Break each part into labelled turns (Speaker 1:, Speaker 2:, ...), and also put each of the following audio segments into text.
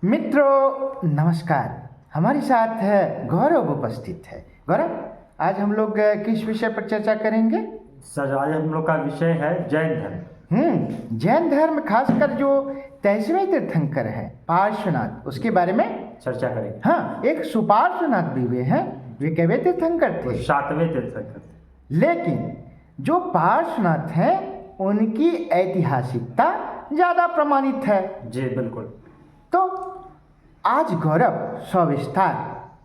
Speaker 1: मित्रों नमस्कार। हमारे साथ है गौरव उपस्थित है। गौरव, आज हम लोग किस विषय पर चर्चा करेंगे?
Speaker 2: सर, आज हम लोग का विषय है जैन धर्म।
Speaker 1: जैन धर्म, खासकर जो 23वें तीर्थंकर है पार्श्वनाथ, उसके बारे में
Speaker 2: चर्चा करेंगे।
Speaker 1: हाँ, एक सुपार्श्वनाथ भी हुए हैं, वे कैवे तीर्थंकर थे,
Speaker 2: 7वें तीर्थंकर थे।
Speaker 1: लेकिन जो पार्श्वनाथ हैं उनकी ऐतिहासिकता ज़्यादा प्रमाणित है।
Speaker 2: जी बिल्कुल।
Speaker 1: तो आज गौरव सविस्तार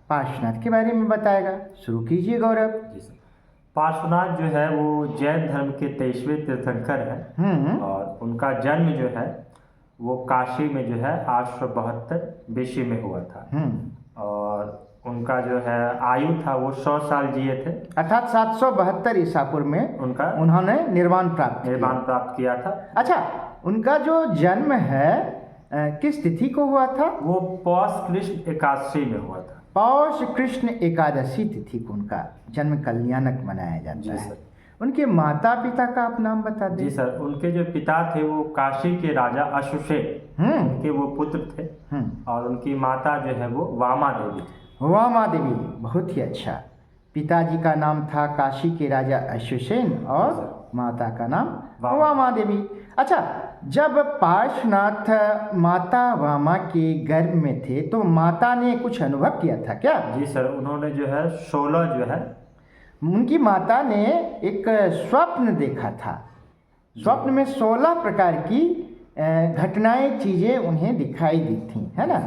Speaker 1: पार्श्वनाथ के बारे में बताएगा। शुरू कीजिए गौरव।
Speaker 2: जी सर। पार्श्वनाथ जो है वो जैन धर्म के 23वें तीर्थंकर है और उनका जन्म जो है वो काशी में जो है 872 बीसी में हुआ था। और उनका जो है आयु था वो 100 साल जिए थे,
Speaker 1: अर्थात 772 ईसा पूर्व में उन्होंने निर्वाण प्राप्त
Speaker 2: किया था।
Speaker 1: अच्छा, उनका जो जन्म है किस तिथि को हुआ था?
Speaker 2: वो पौष कृष्ण एकादशी में हुआ था।
Speaker 1: पौष कृष्ण एकादशी तिथि को उनका जन्म कल्याणक मनाया जाता है।
Speaker 2: सर।
Speaker 1: उनके माता पिता का आप नाम बता दें।
Speaker 2: जी सर, उनके जो पिता थे वो काशी के राजा अश्वसेन, उनके वो पुत्र थे। और उनकी माता जो है वो वामा देवी थी।
Speaker 1: वामा देवी, बहुत ही अच्छा। पिताजी का नाम था काशी के राजा अश्वसेन और माता का नाम वामा देवी। अच्छा, जब पार्श्वनाथ माता वामा के गर्भ में थे तो माता ने कुछ अनुभव किया था क्या?
Speaker 2: जी सर, उन्होंने जो है 16 जो है
Speaker 1: उनकी माता ने एक स्वप्न देखा था। स्वप्न में 16 प्रकार की घटनाएं, चीज़ें उन्हें दिखाई दी थी, है ना?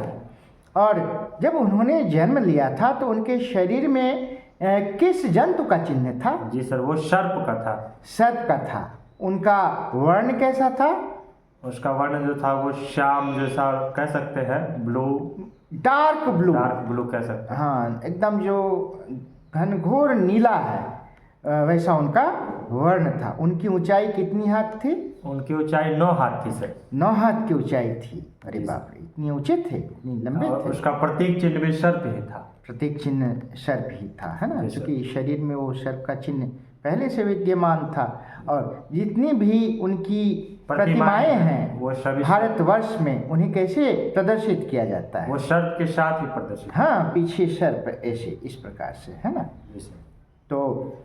Speaker 1: और जब उन्होंने जन्म लिया था तो उनके शरीर में किस जंतु का चिन्ह था?
Speaker 2: जी सर, वो सर्प का था।
Speaker 1: सर्प का था। उनका वर्ण कैसा था?
Speaker 2: उसका वर्ण जो था वो श्याम जैसा कह सकते हैं, ब्लू,
Speaker 1: डार्क ब्लू
Speaker 2: कह सकते हैं।
Speaker 1: हाँ, एकदम जो घनघोर नीला है वैसा उनका वर्ण था। उनकी ऊंचाई कितनी हाथ थी?
Speaker 2: उनकी ऊंचाई 9 हाथ थी सर।
Speaker 1: 9 हाथ की ऊंचाई थी। अरे बाप रे, इतने ऊंचे थे, इतने लंबे थे।
Speaker 2: उसका प्रतीक चिन्ह भी सर्प ही था।
Speaker 1: प्रतीक चिन्ह सर्प ही था, है ना? क्योंकि शरीर में वो सर्प का चिन्ह पहले से विद्यमान था। और जितनी भी उनकी प्रतिमाएं हैं वो सभी भारतवर्ष में, उन्हें कैसे प्रदर्शित किया जाता है?
Speaker 2: वो सर्प के साथ ही प्रदर्शित।
Speaker 1: हाँ, पीछे सर्प ऐसे इस प्रकार से, है ना? तो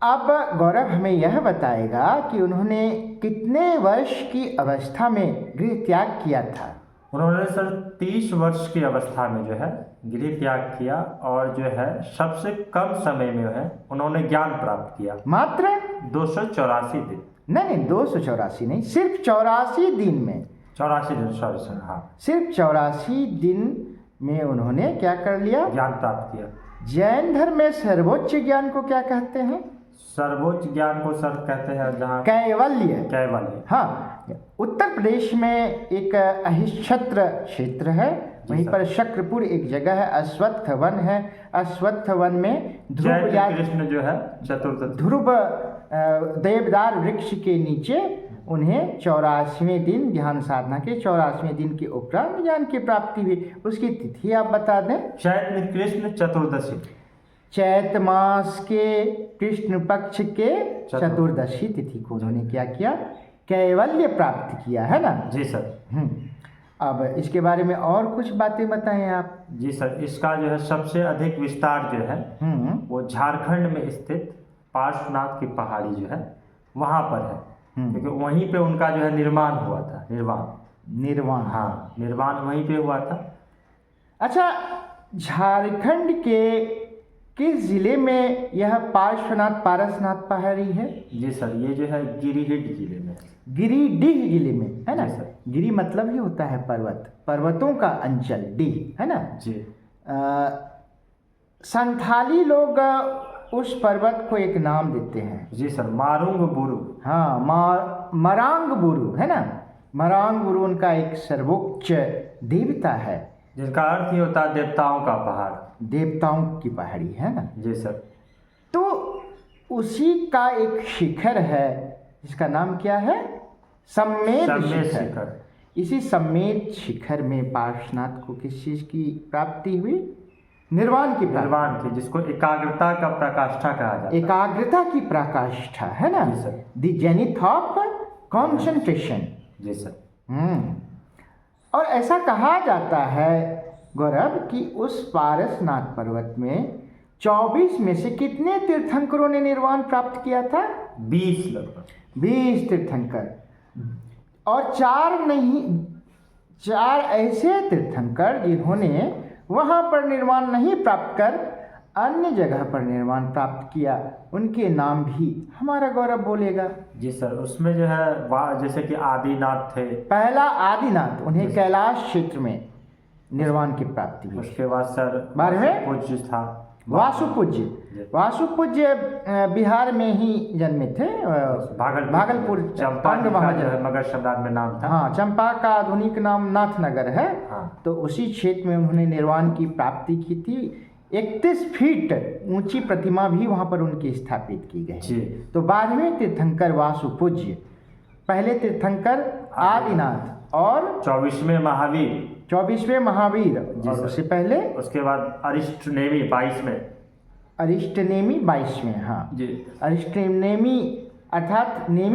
Speaker 1: अब गौरव हमें यह बताएगा कि उन्होंने कितने वर्ष की अवस्था में गृह त्याग किया था?
Speaker 2: उन्होंने सर 30 वर्ष की अवस्था में जो है गृह त्याग किया और जो है सबसे कम समय में है उन्होंने ज्ञान प्राप्त किया।
Speaker 1: मात्र
Speaker 2: 284 दिन।
Speaker 1: नहीं, 284 नहीं, सिर्फ 84 दिन में।
Speaker 2: 84 दिन, सॉरी सर, हाँ,
Speaker 1: सिर्फ 84 दिन में उन्होंने क्या कर लिया?
Speaker 2: ज्ञान प्राप्त किया।
Speaker 1: जैन धर्म में सर्वोच्च ज्ञान को क्या कहते हैं?
Speaker 2: सर्वोच्च ज्ञान को सर कहते हैं जहाँ
Speaker 1: कैवल्य। हाँ, उत्तर प्रदेश में एक अहिच्छत्र क्षेत्र है, वहीं पर शक्रपुर एक जगह है, अश्वत्थ वन है। अश्वत्थ वन में ध्रुव
Speaker 2: कृष्ण जो है चतुर्थ
Speaker 1: ध्रुव देवदार वृक्ष के नीचे उन्हें 84वें दिन ध्यान साधना के 84वें दिन के उपरांत ज्ञान की प्राप्ति हुई। उसकी तिथि आप बता दें।
Speaker 2: चैत्र कृष्ण चतुर्दशी।
Speaker 1: चैत मास के कृष्ण पक्ष के चतुर्दशी तिथि को उन्होंने क्या किया? कैवल्य प्राप्त किया, है ना?
Speaker 2: जी सर।
Speaker 1: अब इसके बारे में और कुछ बातें बताएं आप।
Speaker 2: जी सर, इसका जो है सबसे अधिक विस्तार जो है वो झारखंड में स्थित पार्श्वनाथ की पहाड़ी जो है वहाँ पर है, क्योंकि वहीं पे उनका जो है निर्माण हुआ था। निर्वाण, हाँ, निर्वाण वहीं पे हुआ था।
Speaker 1: अच्छा, झारखंड के किस जिले में यह पारसनाथ पहाड़ी है?
Speaker 2: जी सर, ये जो है गिरिडीह जिले में।
Speaker 1: गिरिडीह जिले में, है ना?
Speaker 2: सर।
Speaker 1: गिरी मतलब ही होता है पर्वत, पर्वतों का अंचल, डीह, है ना?
Speaker 2: जी।
Speaker 1: संथाली लोग उस पर्वत को एक नाम देते हैं।
Speaker 2: जी सर, मारुंग बुरु।
Speaker 1: हाँ, मरांग बुरु, है ना? मरांग बुरु उनका एक सर्वोच्च देवता है,
Speaker 2: जिसका अर्थ ही होता है देवताओं का पहाड़,
Speaker 1: देवताओं की पहाड़ी, है ना?
Speaker 2: जी सर।
Speaker 1: तो उसी का एक शिखर है जिसका नाम क्या है? सम्मेद शिखर। इसी सम्मेद शिखर में पार्श्वनाथ को किस चीज की प्राप्ति हुई? निर्वाण की,
Speaker 2: जिसको एकाग्रता का प्रकाष्ठा कहा जाता है।
Speaker 1: एकाग्रता की प्रकाष्ठा, है ना?
Speaker 2: जी sir.
Speaker 1: The zenith of concentration.
Speaker 2: जी सर।
Speaker 1: और ऐसा कहा जाता है गौरव कि उस पारसनाथ पर्वत में 24 में से कितने तीर्थंकरों ने निर्वाण प्राप्त किया था?
Speaker 2: 20 लगभग।
Speaker 1: 20 तीर्थंकर, और 4 ऐसे तीर्थंकर जिन्होंने वहाँ पर निर्वाण नहीं प्राप्त कर अन्य जगह पर निर्वाण प्राप्त किया, उनके नाम भी हमारा गौरव बोलेगा।
Speaker 2: जी सर, उसमें जो है जैसे कि आदिनाथ थे।
Speaker 1: पहला आदिनाथ, उन्हें कैलाश क्षेत्र में निर्वाण की प्राप्ति हुई।
Speaker 2: उसके बाद सर
Speaker 1: 12वें
Speaker 2: पूज्य था
Speaker 1: वासुपूज्य। वासुपूज्य बिहार में ही जन्मे थे, भागलपुर
Speaker 2: चंपा
Speaker 1: अंग
Speaker 2: का जो
Speaker 1: महाजन।
Speaker 2: है मगध सम्राट में नाम था।
Speaker 1: हाँ, चंपा का आधुनिक नाम नाथनगर है।
Speaker 2: हाँ।
Speaker 1: तो उसी क्षेत्र में उन्होंने निर्वाण की प्राप्ति की थी। 31 फीट ऊंची प्रतिमा भी वहाँ पर उनकी स्थापित की गई।
Speaker 2: जी।
Speaker 1: तो 12वें तीर्थंकर वासुपूज्य, पहले तीर्थंकर आदिनाथ, और
Speaker 2: 24वें महावीर।
Speaker 1: 24वें महावीर, और उससे पहले
Speaker 2: उसके बाद अरिष्टनेमी 22वें।
Speaker 1: अरिष्टनेमी 22वें। हाँ
Speaker 2: जी।
Speaker 1: अरिष्टनेमी अर्थात नेमी